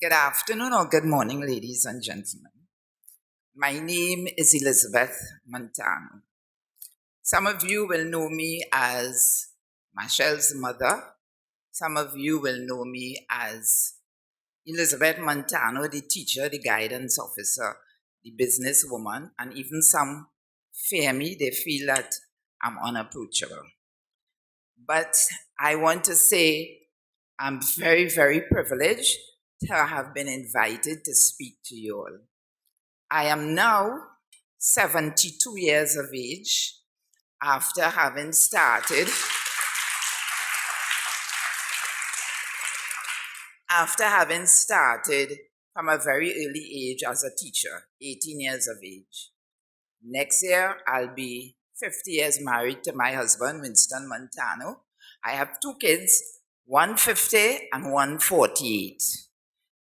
Good afternoon or good morning, ladies and gentlemen. My name is Elizabeth Montano. Some of you will know me as Michelle's mother. Some of you will know me as Elizabeth Montano, the teacher, the guidance officer, the businesswoman, and even some fear me, they feel that I'm unapproachable. But I want to say I'm very, very privileged to have been invited to speak to you all. I am now 72 years of age after having started from a very early age as a teacher, 18 years of age. Next year, I'll be 50 years married to my husband, Winston Montano. I have two kids, one 50 and one 48.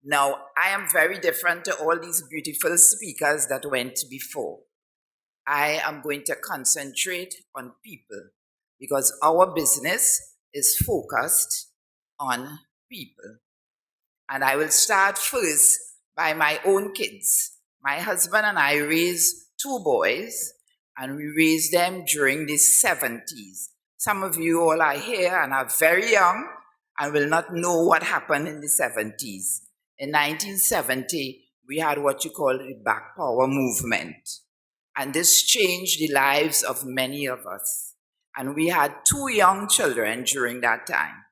Now, I am very different to all these beautiful speakers that went before. I am going to concentrate on people because our business is focused on people. And I will start first by my own kids. My husband and I raised two boys, and we raised them during the 70s. Some of you all are here and are very young and will not know what happened in the 70s. In 1970, we had what you call the Black Power movement. And this changed the lives of many of us. And we had two young children during that time.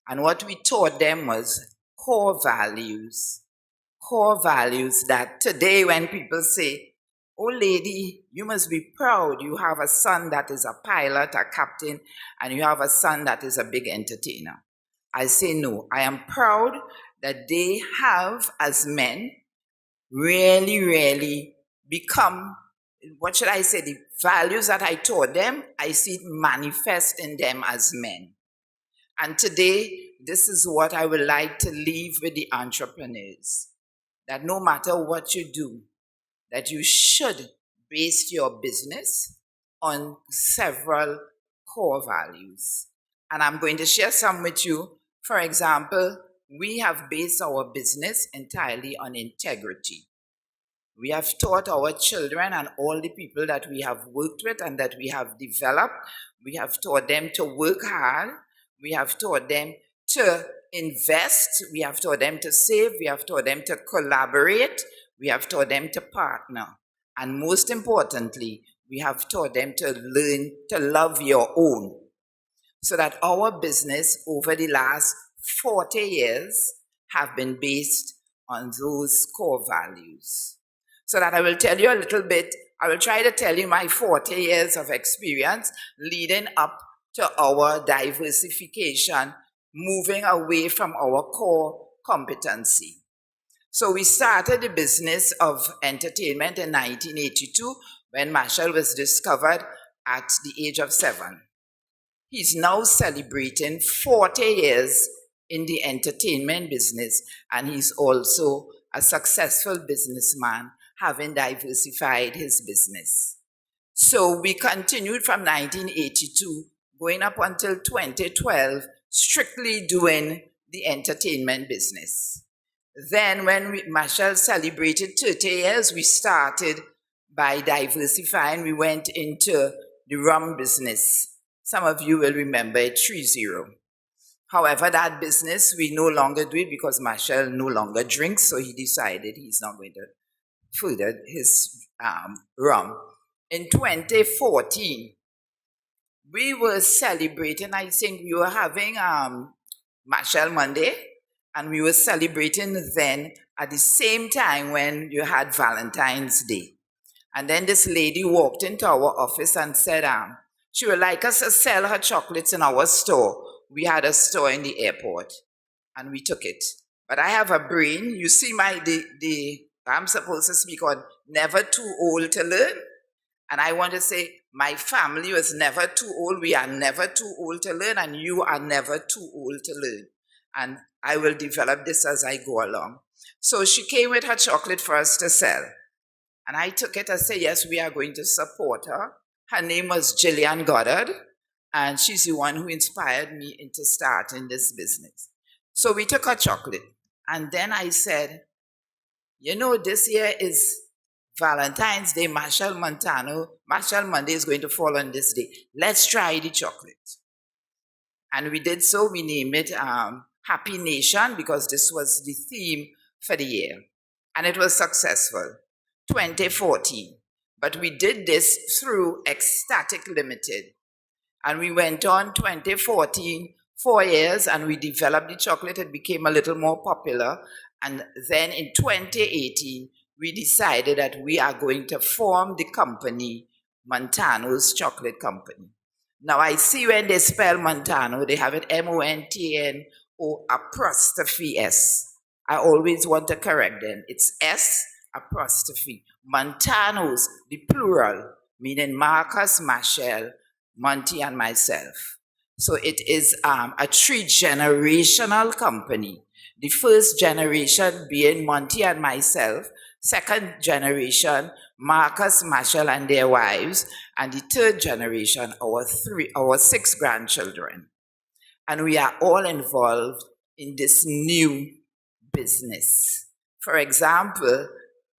And what we taught them was core values that today when people say, oh lady, you must be proud. You have a son that is a pilot, a captain, and you have a son that is a big entertainer. I say no, I am proud that they have, as men, really become, what should I say, the values that I taught them, I see it manifest in them as men. And today, this is what I would like to leave with the entrepreneurs, that no matter what you do, that you should base your business on several core values. And I'm going to share some with you. For example, we have based our business entirely on integrity. We have taught our children and all the people that we have worked with and that we have developed, we have taught them to work hard, we have taught them to invest, we have taught them to save, we have taught them to collaborate, we have taught them to partner. And most importantly, we have taught them to learn to love your own. So that our business over the last 40 years have been based on those core values. So that I will tell you a little bit, I will try to tell you my 40 years of experience leading up to our diversification, moving away from our core competency. So we started the business of entertainment in 1982 when Marshall was discovered at the age of 7. He's now celebrating 40 years in the entertainment business, and he's also a successful businessman, having diversified his business. So we continued from 1982, going up until 2012, strictly doing the entertainment business. Then when Marshall celebrated 30 years, we started by diversifying. We went into the rum business. Some of you will remember it, 3-0. However, that business, we no longer do it because Marshall no longer drinks, so he decided he's not going to further his rum. In 2014, we were celebrating, I think we were having Marshall Monday, and we were celebrating then at the same time when you had Valentine's Day. And then this lady walked into our office and said she would like us to sell her chocolates in our store. We had a store in the airport, and we took it. But I have a brain. You see I'm supposed to speak on never too old to learn. And I want to say my family was never too old. We are never too old to learn, and you are never too old to learn. And I will develop this as I go along. So she came with her chocolate for us to sell. And I took it and said, yes, we are going to support her. Her name was Jillian Goddard, and she's the one who inspired me into starting this business. So we took her chocolate, And then I said, this year is Valentine's Day. Marshall Monday is going to fall on this day. Let's try the chocolate. And we did so. We named it Happy Nation because this was the theme for the year. And it was successful. 2014. But we did this through Ecstatic Limited. And we went on 2014, 4 years, and we developed the chocolate. It became a little more popular. And then in 2018, we decided that we are going to form the company, Montano's Chocolate Company. Now, I see when they spell Montano, they have it Montano apostrophe S. I always want to correct them. It's S apostrophe. Montanos, the plural, meaning Marcus, Machel, Monty, and myself. So it is a 3-generational company. The first generation being Monty and myself, second generation, Marcus, Machel, and their wives, and the third generation, our 6 grandchildren. And we are all involved in this new business. For example,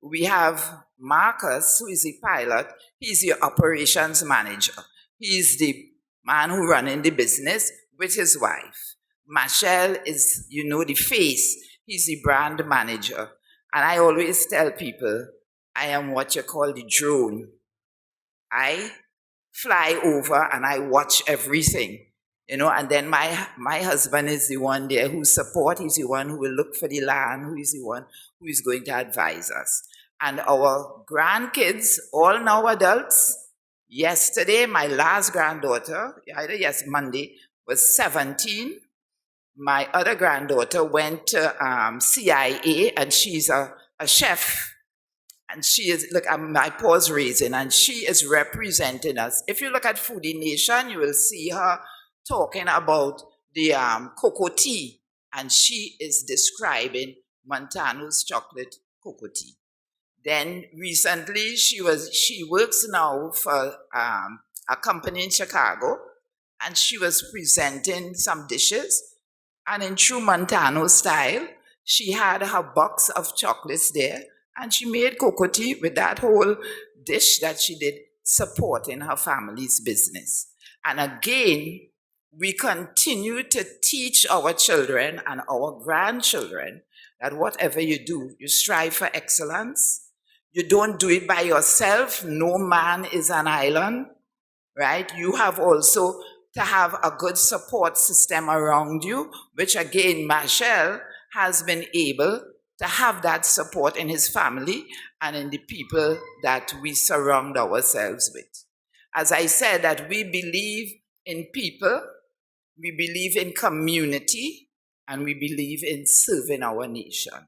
we have Marcus, who is the pilot. He's your operations manager. He's the man who running the business with his wife. Machel is, the face. He's the brand manager. And I always tell people, I am what you call the drone. I fly over and I watch everything, and then my husband is the one there who support. He's the one who will look for the land, who is the one who is going to advise us. And our grandkids, all now adults. Yesterday, my last granddaughter, Monday, was 17. My other granddaughter went to CIA, and she's a chef. And she is, look, my paws raising, and she is representing us. If you look at Foodie Nation, you will see her talking about the cocoa tea, and she is describing Montano's chocolate cocoa tea. Then recently, she works now for a company in Chicago, and she was presenting some dishes. And in true Montano style, she had her box of chocolates there, and she made cocoa tea with that whole dish that she did, supporting her family's business. And again, we continue to teach our children and our grandchildren that whatever you do, you strive for excellence. You don't do it by yourself. No man is an island, right? You have also to have a good support system around you, which again, Machel has been able to have that support in his family and in the people that we surround ourselves with. As I said, that we believe in people, we believe in community, and we believe in serving our nation.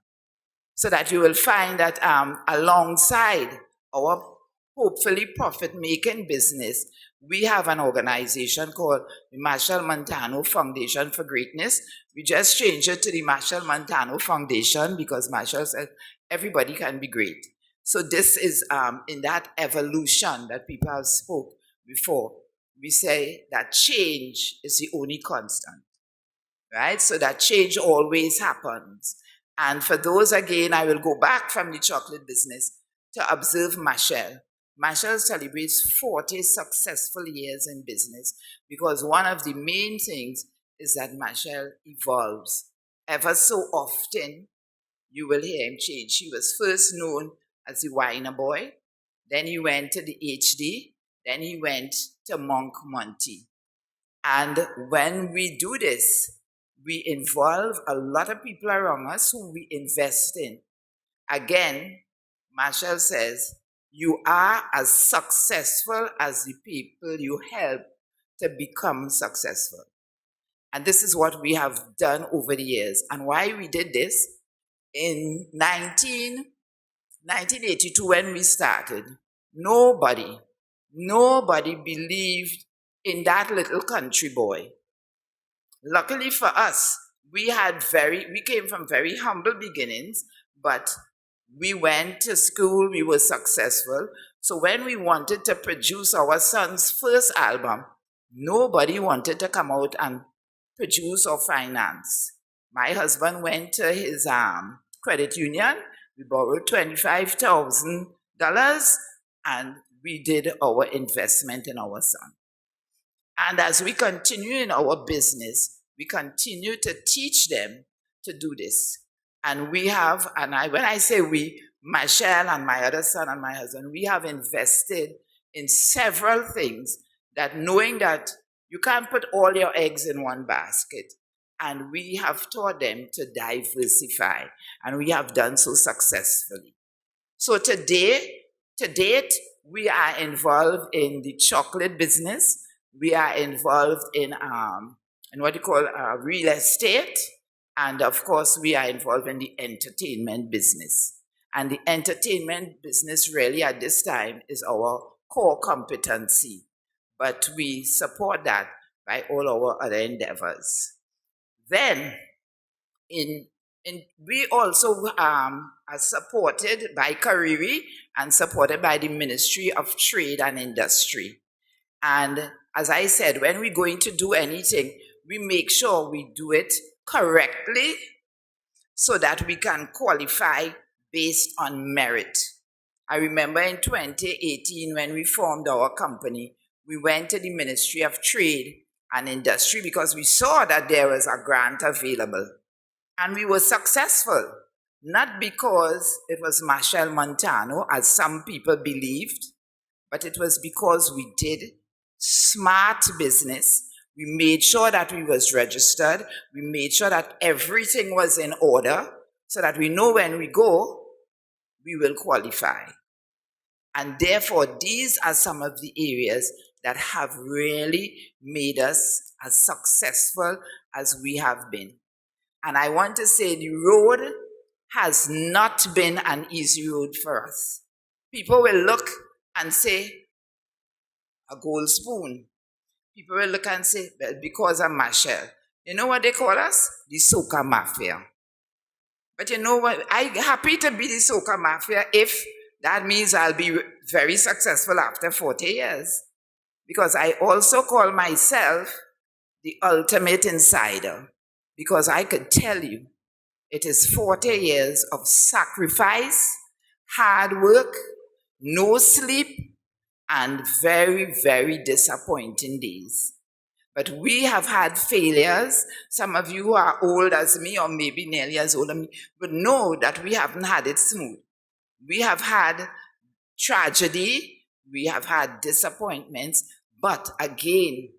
So that you will find that alongside our hopefully profit-making business, we have an organization called the Marshall Montano Foundation for Greatness. We just changed it to the Marshall Montano Foundation because Marshall said everybody can be great. So this is in that evolution that people have spoke before. We say that change is the only constant, right? So that change always happens. And for those, again, I will go back from the chocolate business to observe Machel. Machel celebrates 40 successful years in business because one of the main things is that Machel evolves. Ever so often, you will hear him change. He was first known as the Winer Boy, then he went to the HD, then he went to Monk Monty. And when we do this, we involve a lot of people around us who we invest in. Again, Machel says, you are as successful as the people you help to become successful. And this is what we have done over the years. And why we did this, in 1982 when we started, nobody believed in that little country boy. Luckily for us, we came from very humble beginnings, but we went to school, we were successful. So when we wanted to produce our son's first album, nobody wanted to come out and produce or finance. My husband went to his credit union. We borrowed $25,000 and we did our investment in our son. And as we continue in our business, we continue to teach them to do this. And we have, when I say we, Michelle and my other son and my husband, we have invested in several things that knowing that you can't put all your eggs in one basket. And we have taught them to diversify. And we have done so successfully. So to date, we are involved in the chocolate business. We are involved in what you call real estate. And of course, we are involved in the entertainment business. And the entertainment business really at this time is our core competency. But we support that by all our other endeavors. Then, in we also are supported by Kariri and supported by the Ministry of Trade and Industry. And as I said, when we're going to do anything, we make sure we do it correctly so that we can qualify based on merit. I remember in 2018 when we formed our company, we went to the Ministry of Trade and Industry because we saw that there was a grant available. And we were successful, not because it was Marshall Montano, as some people believed, but it was because we did smart business. We made sure that we was registered. We made sure that everything was in order so that we know when we go, we will qualify. And therefore, these are some of the areas that have really made us as successful as we have been. And I want to say the road has not been an easy road for us. People will look and say, a gold spoon. People will look and say, well, because of Marshall. You know what they call us? The Soca Mafia. But you know what? I'm happy to be the Soca Mafia if that means I'll be very successful after 40 years. Because I also call myself the ultimate insider. Because I could tell you, it is 40 years of sacrifice, hard work, no sleep, and very, very disappointing days. But we have had failures. Some of you who are old as me, or maybe nearly as old as me, would know that we haven't had it smooth. We have had tragedy, we have had disappointments, but again,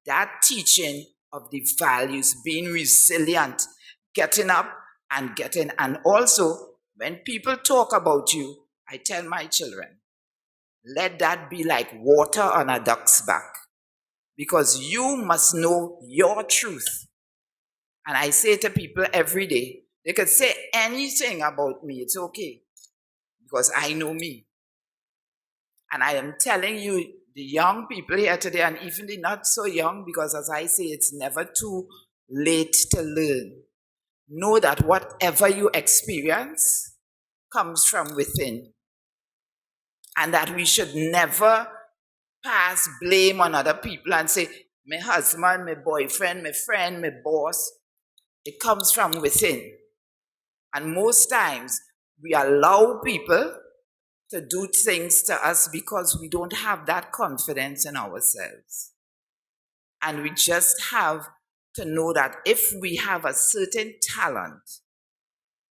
that teaching of the values, being resilient, getting up and getting, and also when people talk about you, I tell my children, let that be like water on a duck's back, because you must know your truth. And I say to people every day, they could say anything about me, it's okay, because I know me. And I am telling you, the young people here today, and even the not so young, because as I say, it's never too late to learn. Know that whatever you experience comes from within. And that we should never pass blame on other people and say, my husband, my boyfriend, my friend, my boss. It comes from within. And most times, we allow people to do things to us because we don't have that confidence in ourselves. And we just have to know that if we have a certain talent,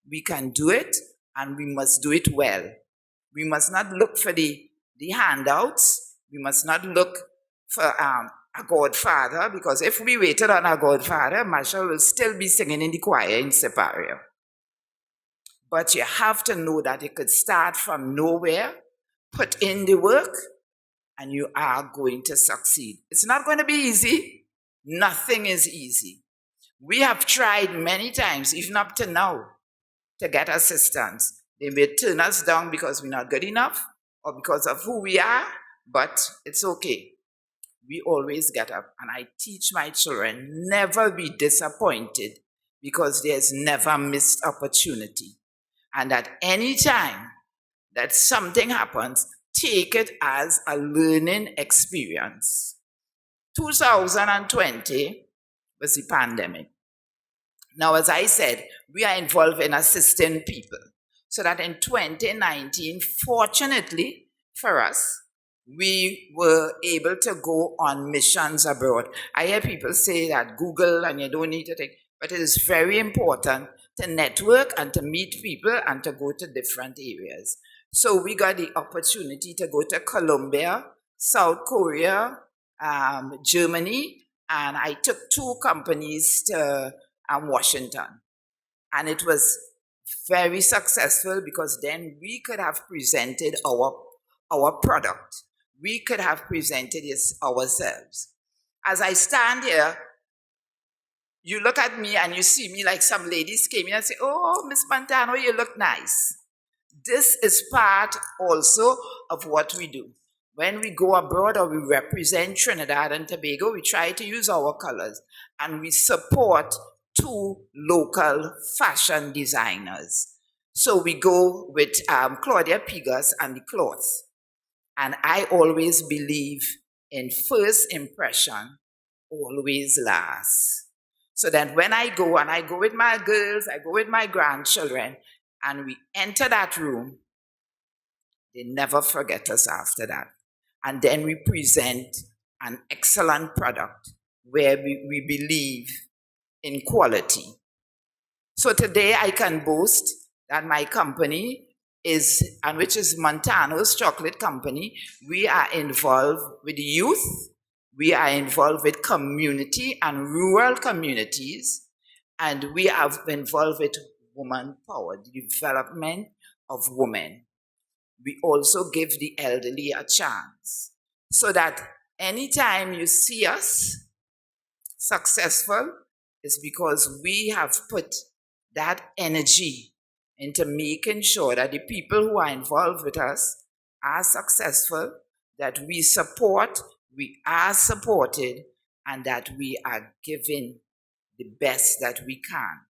we can do it and we must do it well. We must not look for the handouts. We must not look for a godfather, because if we waited on a godfather, Marshall will still be singing in the choir in Separio. But you have to know that it could start from nowhere, put in the work, and you are going to succeed. It's not going to be easy. Nothing is easy. We have tried many times, even up to now, to get assistance. They may turn us down because we're not good enough or because of who we are, but it's okay. We always get up. And I teach my children, never be disappointed because there's never missed opportunity. And at any time that something happens, take it as a learning experience. 2020 was the pandemic. Now, as I said, we are involved in assisting people. So that in 2019, fortunately for us, we were able to go on missions abroad. I hear people say that Google and you don't need to take, but it is very important to network and to meet people and to go to different areas. So we got the opportunity to go to Colombia, South Korea, Germany, and I took two companies to Washington. And it was very successful because then we could have presented our product. We could have presented it ourselves. As I stand here, you look at me and you see me like some ladies came in and say, "Oh, Miss Montano, you look nice." This is part also of what we do. When we go abroad or we represent Trinidad and Tobago, we try to use our colors and we support two local fashion designers. So we go with Claudia Pigas and the cloths. And I always believe in first impression always lasts. So that when I go, and I go with my girls, I go with my grandchildren, and we enter that room, they never forget us after that. And then we present an excellent product where we believe in quality. So today I can boast that my company is, and which is Montano's chocolate company, we are involved with youth, we are involved with community and rural communities, and we are involved with woman power, the development of women. We also give the elderly a chance so that anytime you see us successful, it's because we have put that energy into making sure that the people who are involved with us are successful, that we support, we are supported, and that we are giving the best that we can.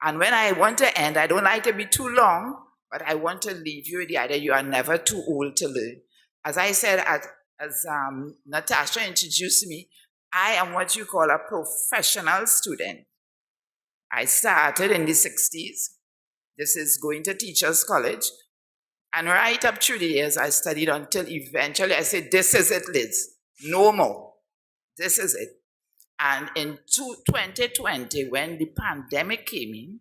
And when I want to end, I don't like to be too long, but I want to leave you with the idea you are never too old to learn. As I said, as Natasha introduced me, I am what you call a professional student. I started in the 60s. This is going to Teachers College. And right up through the years, I studied until eventually I said, this is it, Liz. No more. This is it. And in 2020, when the pandemic came in,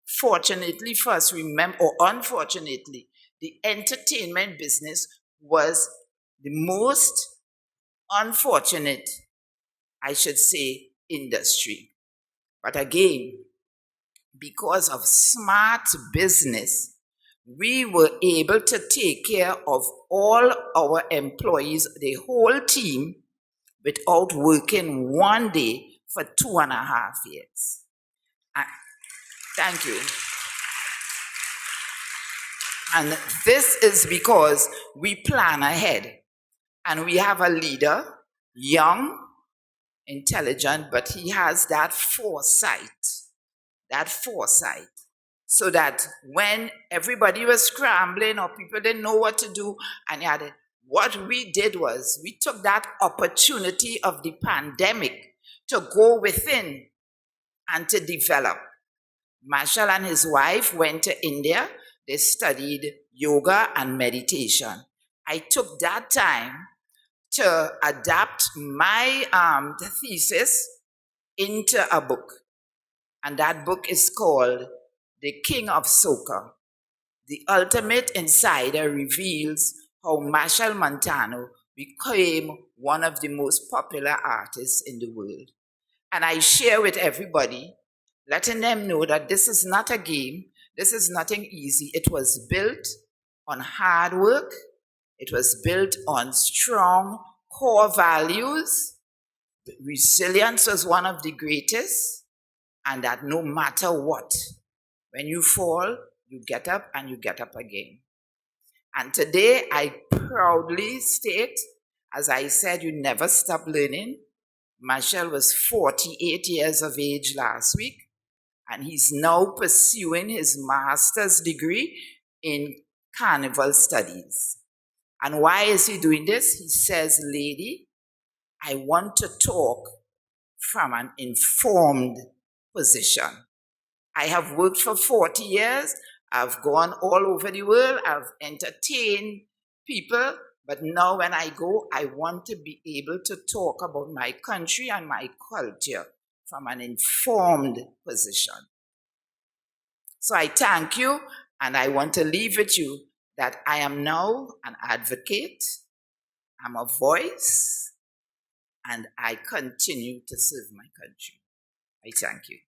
fortunately for us, remember, or unfortunately, the entertainment business was the most unfortunate, I should say, industry. But again, because of smart business, we were able to take care of all our employees, the whole team, without working one day for 2.5 years. Thank you. And this is because we plan ahead. And we have a leader, young, intelligent, but he has that foresight, so that when everybody was scrambling or people didn't know what to do, and what we did was we took that opportunity of the pandemic to go within and to develop. Marshall and his wife went to India. They studied yoga and meditation. I took that time to adapt my thesis into a book. And that book is called The King of Soca. The Ultimate Insider reveals how Marshall Montano became one of the most popular artists in the world. And I share with everybody, letting them know that this is not a game, this is nothing easy. It was built on hard work, it was built on strong core values. Resilience was one of the greatest, and that no matter what, when you fall, you get up and you get up again. And today I proudly state, as I said, you never stop learning. Marshall was 48 years of age last week, and he's now pursuing his master's degree in carnival studies. And why is he doing this? He says, lady, I want to talk from an informed position. I have worked for 40 years. I've gone all over the world. I've entertained people. But now when I go, I want to be able to talk about my country and my culture from an informed position. So I thank you, and I want to leave with you that I am now an advocate, I'm a voice, and I continue to serve my country. I thank you.